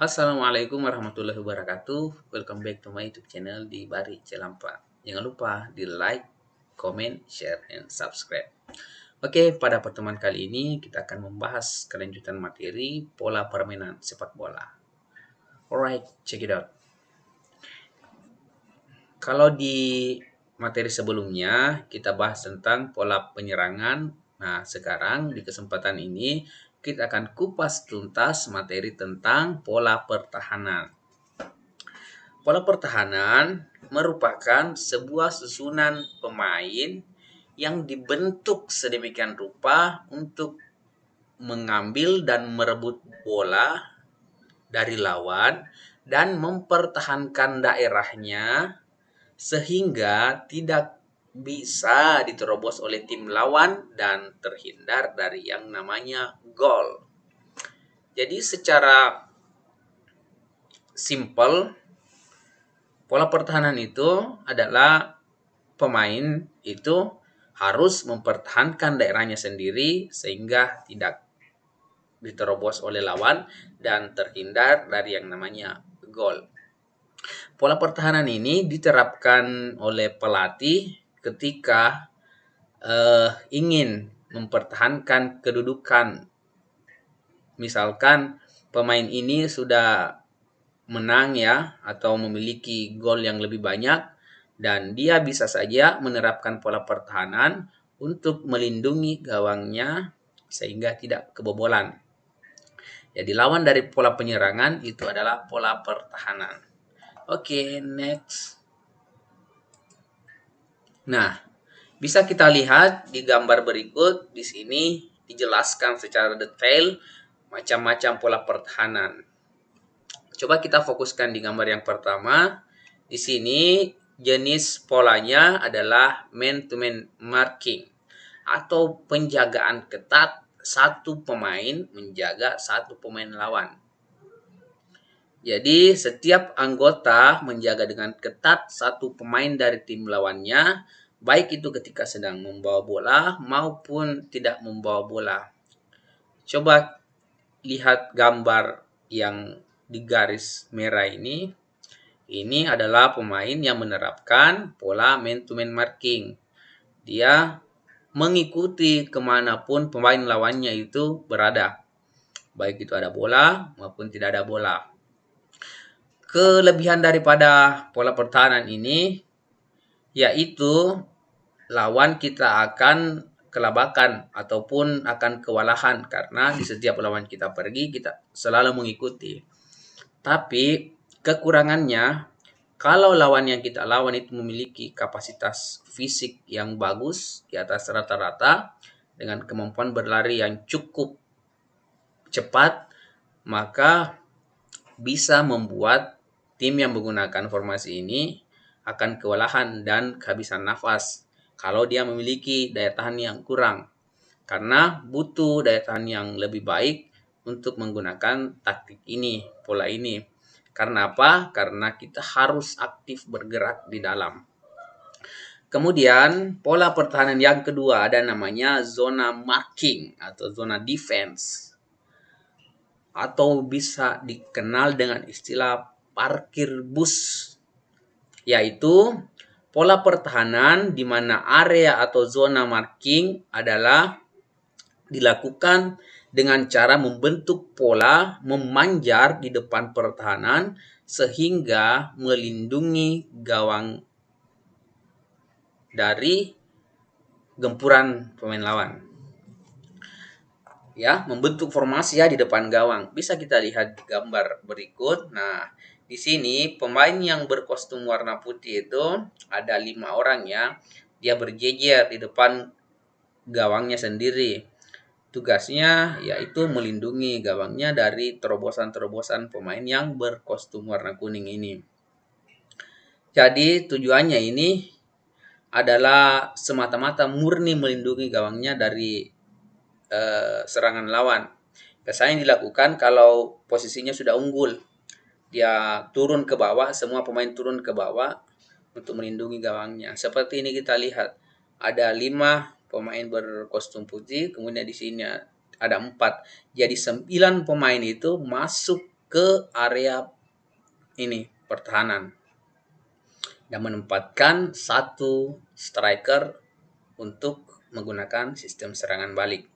Assalamualaikum warahmatullahi wabarakatuh. Welcome back to my YouTube channel di Bari Celampa. Jangan lupa di like, comment, share, and subscribe. Oke, pada pertemuan kali ini kita akan membahas kelanjutan materi pola permainan sepak bola. Alright, check it out. Kalau di materi sebelumnya kita bahas tentang pola penyerangan. Nah, sekarang di kesempatan ini kita akan kupas tuntas materi tentang pola pertahanan. Pola pertahanan merupakan sebuah susunan pemain yang dibentuk sedemikian rupa untuk mengambil dan merebut bola dari lawan dan mempertahankan daerahnya sehingga tidak bisa diterobos oleh tim lawan dan terhindar dari yang namanya gol. Jadi secara simple, pola pertahanan itu adalah pemain itu harus mempertahankan daerahnya sendiri sehingga tidak diterobos oleh lawan dan terhindar dari yang namanya gol. Pola pertahanan ini diterapkan oleh pelatih ketika ingin mempertahankan kedudukan. Misalkan pemain ini sudah menang ya atau memiliki gol yang lebih banyak, dan dia bisa saja menerapkan pola pertahanan untuk melindungi gawangnya sehingga tidak kebobolan. Jadi lawan dari pola penyerangan itu adalah pola pertahanan. Oke, next. Nah, bisa kita lihat di gambar berikut. Di sini dijelaskan secara detail macam-macam pola pertahanan. Coba kita fokuskan di gambar yang pertama. Di sini jenis polanya adalah man-to-man marking atau penjagaan ketat satu pemain menjaga satu pemain lawan. Jadi setiap anggota menjaga dengan ketat satu pemain dari tim lawannya, baik itu ketika sedang membawa bola maupun tidak membawa bola. Coba lihat gambar yang di garis merah ini. Ini adalah pemain yang menerapkan pola man-to-man marking. Dia mengikuti kemanapun pemain lawannya itu berada, baik itu ada bola maupun tidak ada bola. Kelebihan daripada pola pertahanan ini yaitu lawan kita akan kelabakan ataupun akan kewalahan karena di setiap lawan kita pergi kita selalu mengikuti. Tapi kekurangannya, kalau lawan yang kita lawan itu memiliki kapasitas fisik yang bagus di atas rata-rata dengan kemampuan berlari yang cukup cepat, maka bisa membuat tim yang menggunakan formasi ini akan kewalahan dan kehabisan nafas kalau dia memiliki daya tahan yang kurang, karena butuh daya tahan yang lebih baik untuk menggunakan taktik ini, pola ini. Karena apa? Karena kita harus aktif bergerak di dalam. Kemudian pola pertahanan yang kedua ada namanya zona marking atau zona defense, atau bisa dikenal dengan istilah parkir bus, yaitu pola pertahanan di mana area atau zona marking adalah dilakukan dengan cara membentuk pola memanjar di depan pertahanan sehingga melindungi gawang dari gempuran pemain lawan. Ya, membentuk formasi ya di depan gawang. Bisa kita lihat di gambar berikut. Nah, di sini pemain yang berkostum warna putih itu ada 5 orang ya. Dia berjejer di depan gawangnya sendiri. Tugasnya yaitu melindungi gawangnya dari terobosan-terobosan pemain yang berkostum warna kuning ini. Jadi tujuannya ini adalah semata-mata murni melindungi gawangnya dari serangan lawan. Biasanya dilakukan kalau posisinya sudah unggul. Dia turun ke bawah, semua pemain turun ke bawah untuk melindungi gawangnya. Seperti ini kita lihat, ada 5 pemain berkostum putih, kemudian di sini ada 4. Jadi 9 pemain itu masuk ke area ini pertahanan dan menempatkan satu striker untuk menggunakan sistem serangan balik.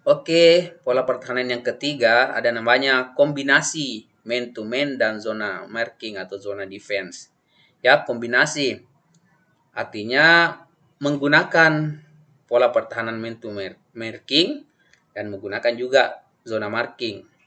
Oke, pola pertahanan yang ketiga ada namanya kombinasi man to man dan zona marking atau zona defense. Ya, kombinasi artinya menggunakan pola pertahanan man to marking dan menggunakan juga zona marking.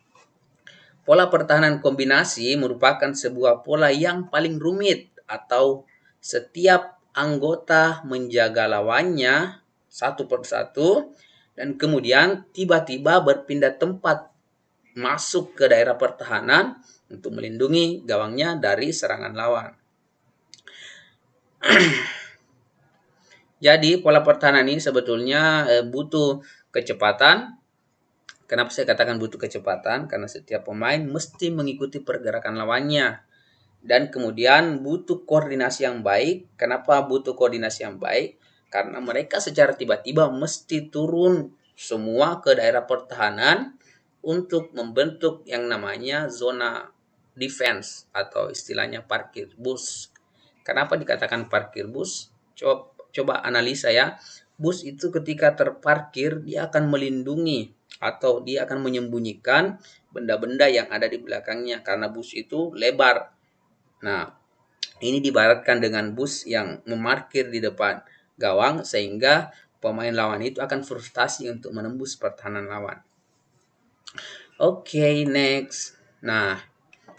Pola pertahanan kombinasi merupakan sebuah pola yang paling rumit atau setiap anggota menjaga lawannya satu persatu dan kemudian tiba-tiba berpindah tempat masuk ke daerah pertahanan untuk melindungi gawangnya dari serangan lawan. Jadi pola pertahanan ini sebetulnya butuh kecepatan. Kenapa saya katakan butuh kecepatan? Karena setiap pemain mesti mengikuti pergerakan lawannya. Dan kemudian butuh koordinasi yang baik. Kenapa butuh koordinasi yang baik? Karena mereka secara tiba-tiba mesti turun semua ke daerah pertahanan untuk membentuk yang namanya zona defense atau istilahnya parkir bus. Kenapa dikatakan parkir bus? Coba analisa ya. Bus itu ketika terparkir dia akan melindungi atau dia akan menyembunyikan benda-benda yang ada di belakangnya karena bus itu lebar. Nah, ini diibaratkan dengan bus yang memarkir di depan gawang sehingga pemain lawan itu akan frustasi untuk menembus pertahanan lawan. Oke, next. Nah,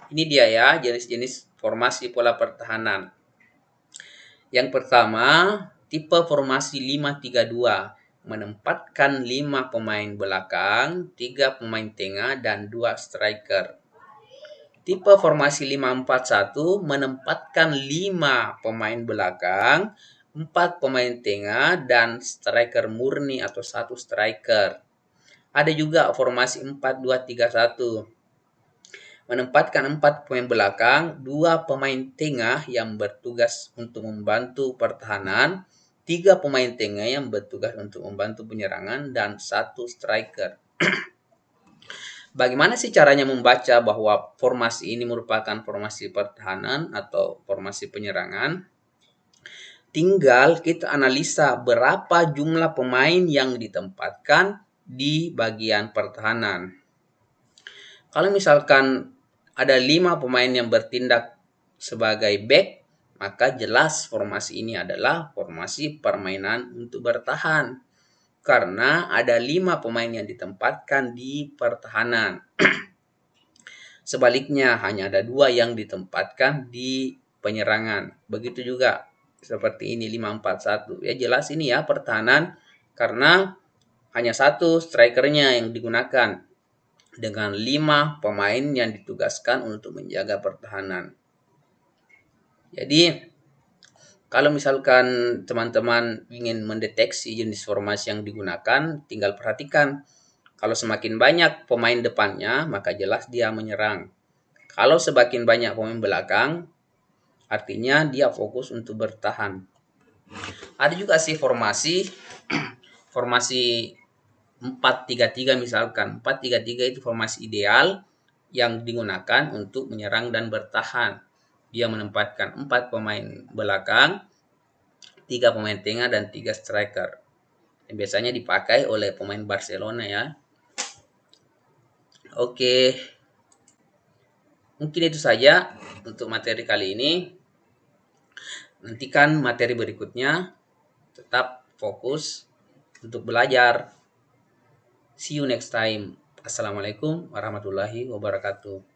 ini dia ya jenis-jenis formasi pola pertahanan. Yang pertama, tipe formasi 5-3-2 menempatkan 5 pemain belakang, 3 pemain tengah, dan 2 striker. Tipe formasi 5-4-1 menempatkan 5 pemain belakang, 4 pemain tengah, dan striker murni atau 1 striker. Ada juga formasi 4-2-3-1. Menempatkan 4 pemain belakang, 2 pemain tengah yang bertugas untuk membantu pertahanan, 3 pemain tengah yang bertugas untuk membantu penyerangan, dan 1 striker. Bagaimana sih caranya membaca bahwa formasi ini merupakan formasi pertahanan atau formasi penyerangan? Tinggal kita analisa berapa jumlah pemain yang ditempatkan di bagian pertahanan. Kalau misalkan ada 5 pemain yang bertindak sebagai back, maka jelas formasi ini adalah formasi permainan untuk bertahan. Karena ada 5 pemain yang ditempatkan di pertahanan. Sebaliknya hanya ada 2 yang ditempatkan di penyerangan. Begitu juga seperti ini 5-4-1. Ya jelas ini ya pertahanan karena hanya 1 strikernya yang digunakan dengan 5 pemain yang ditugaskan untuk menjaga pertahanan. Jadi kalau misalkan teman-teman ingin mendeteksi jenis formasi yang digunakan, tinggal perhatikan. Kalau semakin banyak pemain depannya, maka jelas dia menyerang. Kalau semakin banyak pemain belakang, artinya dia fokus untuk bertahan. Ada juga sih formasi 4-3-3 misalkan. 4-3-3 itu formasi ideal yang digunakan untuk menyerang dan bertahan. Dia menempatkan 4 pemain belakang, 3 pemain tengah, dan 3 striker. Yang biasanya dipakai oleh pemain Barcelona ya. Oke. Mungkin itu saja untuk materi kali ini. Nantikan materi berikutnya. Tetap fokus untuk belajar. See you next time. Assalamualaikum warahmatullahi wabarakatuh.